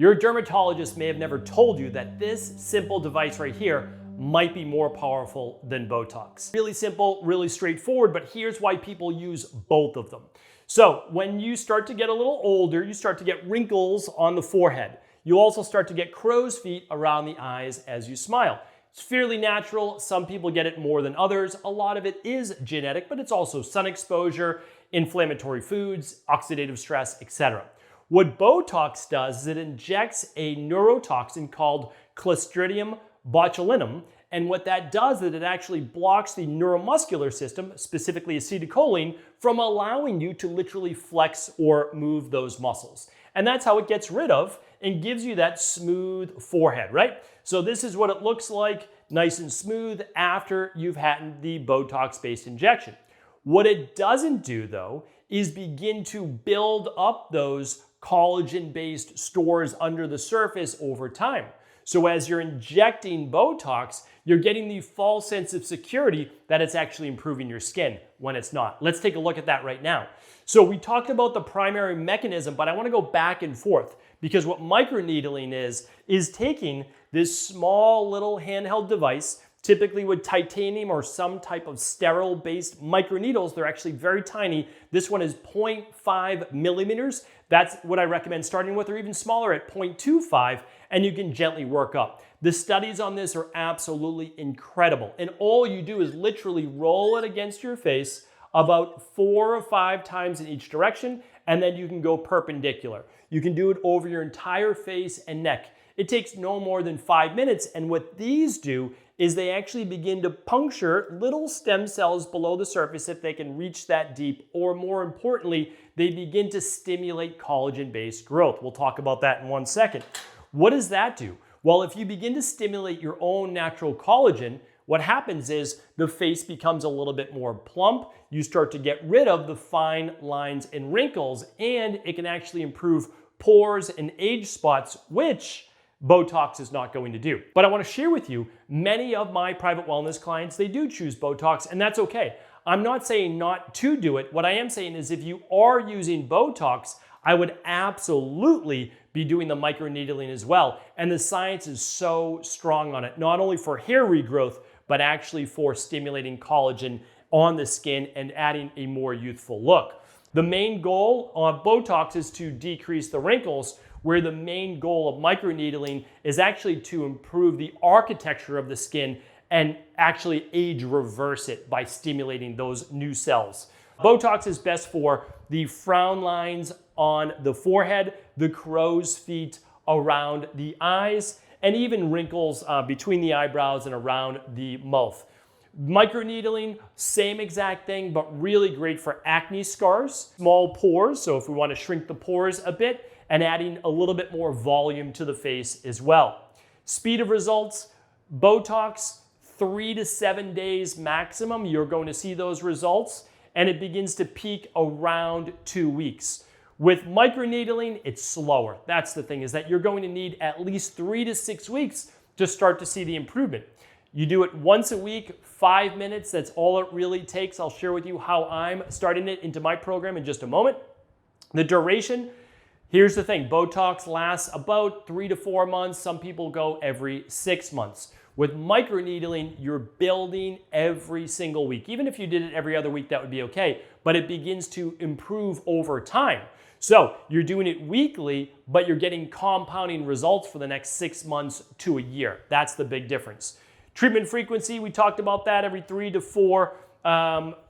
Your dermatologist may have never told you that this simple device right here might be more powerful than Botox. Really simple, really straightforward, but here's why people use both of them. So when you start to get a little older, you start to get wrinkles on the forehead. You also start to get crow's feet around the eyes as you smile. It's fairly natural. Some people get it more than others. A lot of it is genetic, but it's also sun exposure, inflammatory foods, oxidative stress, etc. What Botox does is it injects a neurotoxin called Clostridium botulinum, and what that does is it actually blocks the neuromuscular system, specifically acetylcholine, from allowing you to literally flex or move those muscles. And that's how it gets rid of and gives you that smooth forehead, right? So this is what it looks like, nice and smooth after you've had the Botox-based injection. What it doesn't do, though, is begin to build up those collagen-based stores under the surface over time. So as you're injecting Botox, you're getting the false sense of security that it's actually improving your skin when it's not. Let's take a look at that right now. So we talked about the primary mechanism, but I want to go back and forth because what microneedling is taking this small little handheld device, typically with titanium or some type of sterile-based microneedles. They're actually very tiny. This one is 0.5 millimeters. That's what I recommend starting with, or even smaller at 0.25, and you can gently work up. The studies on this are absolutely incredible. And all you do is literally roll it against your face about 4 or 5 times in each direction, and then you can go perpendicular. You can do it over your entire face and neck. It takes no more than 5 minutes, and what these do is they actually begin to puncture little stem cells below the surface if they can reach that deep, or more importantly, they begin to stimulate collagen-based growth. We'll talk about that in 1 second. What does that do? Well, if you begin to stimulate your own natural collagen, what happens is the face becomes a little bit more plump. You start to get rid of the fine lines and wrinkles, and it can actually improve pores and age spots, which Botox is not going to do. But I want to share with you, many of my private wellness clients, they do choose Botox, and that's okay. I'm not saying not to do it. What I am saying is if you are using Botox, I would absolutely be doing the microneedling as well. And the science is so strong on it, not only for hair regrowth, but actually for stimulating collagen on the skin and adding a more youthful look. The main goal of Botox is to decrease the wrinkles, where the main goal of microneedling is actually to improve the architecture of the skin and actually age reverse it by stimulating those new cells. Botox is best for the frown lines on the forehead, the crow's feet around the eyes, and even wrinkles between the eyebrows and around the mouth. Microneedling, same exact thing, but really great for acne scars, small pores, so if we want to shrink the pores a bit, and adding a little bit more volume to the face as well. Speed of results, Botox, 3 to 7 days maximum, you're going to see those results, and it begins to peak around 2 weeks. With microneedling, it's slower. That's the thing, is that you're going to need at least 3 to 6 weeks to start to see the improvement. You do it once a week, 5 minutes, that's all it really takes. I'll share with you how I'm starting it into my program in just a moment. The duration, here's the thing, Botox lasts about 3 to 4 months. Some people go every 6 months. With microneedling, you're building every single week. Even if you did it every other week, that would be okay, but it begins to improve over time. So you're doing it weekly, but you're getting compounding results for the next 6 months to a year. That's the big difference. Treatment frequency, we talked about that. Every 3 to 4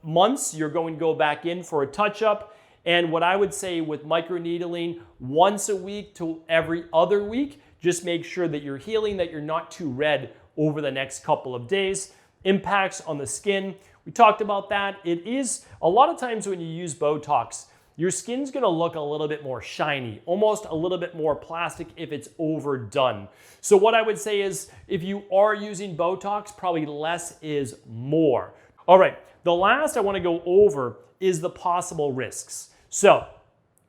months, you're going to go back in for a touch-up. And what I would say with microneedling, once a week to every other week, just make sure that you're healing, that you're not too red over the next couple of days. Impacts on the skin, we talked about that. It is, a lot of times when you use Botox, your skin's gonna look a little bit more shiny, almost a little bit more plastic if it's overdone. So what I would say is, if you are using Botox, probably less is more. All right, the last I wanna go over is the possible risks. So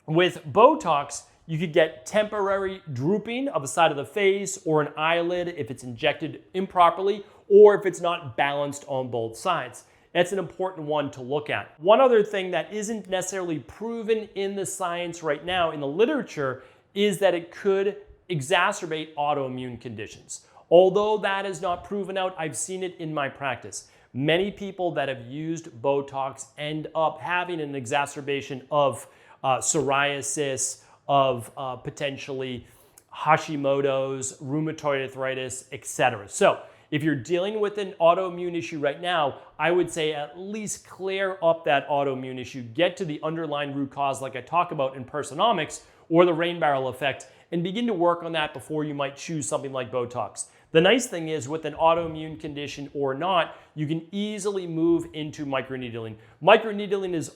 with Botox, you could get temporary drooping of the side of the face or an eyelid if it's injected improperly or if it's not balanced on both sides. That's an important one to look at. One other thing that isn't necessarily proven in the science right now in the literature is that it could exacerbate autoimmune conditions. Although that is not proven out, I've seen it in my practice. Many people that have used Botox end up having an exacerbation of psoriasis, of potentially Hashimoto's, rheumatoid arthritis, etc. So if you're dealing with an autoimmune issue right now, I would say at least clear up that autoimmune issue, get to the underlying root cause like I talk about in Personomics or the rain barrel effect, and begin to work on that before you might choose something like Botox. The nice thing is with an autoimmune condition or not, you can easily move into microneedling. Microneedling is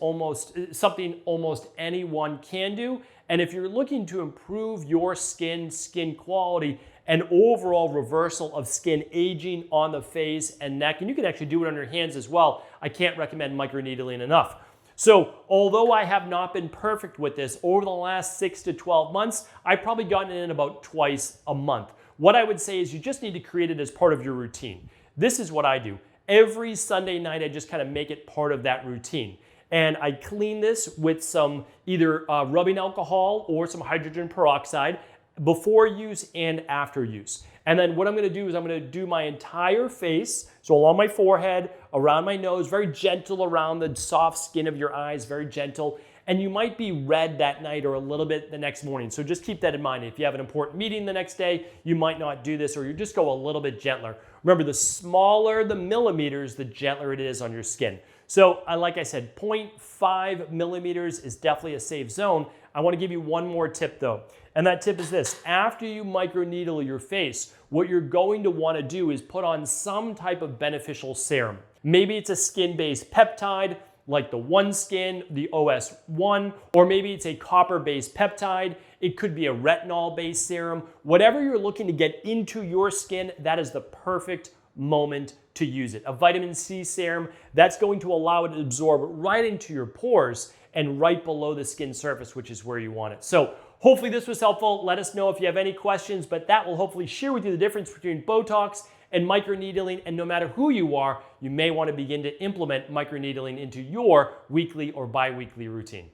something almost anyone can do. And if you're looking to improve your skin quality, and overall reversal of skin aging on the face and neck, and you can actually do it on your hands as well, I can't recommend microneedling enough. So although I have not been perfect with this, over the last 6 to 12 months, I've probably gotten it in about twice a month. What I would say is you just need to create it as part of your routine. This is what I do. Every Sunday night, I just kind of make it part of that routine. And I clean this with some either rubbing alcohol or some hydrogen peroxide before use and after use. And then what I'm gonna do is I'm gonna do my entire face, so along my forehead, around my nose, very gentle around the soft skin of your eyes, very gentle. And you might be red that night or a little bit the next morning. So just keep that in mind. If you have an important meeting the next day, you might not do this, or you just go a little bit gentler. Remember, the smaller the millimeters, the gentler it is on your skin. So like I said, 0.5 millimeters is definitely a safe zone. I wanna give you one more tip though. And that tip is this: after you microneedle your face, what you're going to wanna do is put on some type of beneficial serum. Maybe it's a skin-based peptide, like the OneSkin, the OS1, or maybe it's a copper-based peptide. It could be a retinol-based serum. Whatever you're looking to get into your skin, that is the perfect moment to use it. A vitamin C serum, that's going to allow it to absorb right into your pores and right below the skin surface, which is where you want it. So hopefully this was helpful. Let us know if you have any questions, but that will hopefully share with you the difference between Botox and microneedling. And no matter who you are, you may want to begin to implement microneedling into your weekly or bi-weekly routine.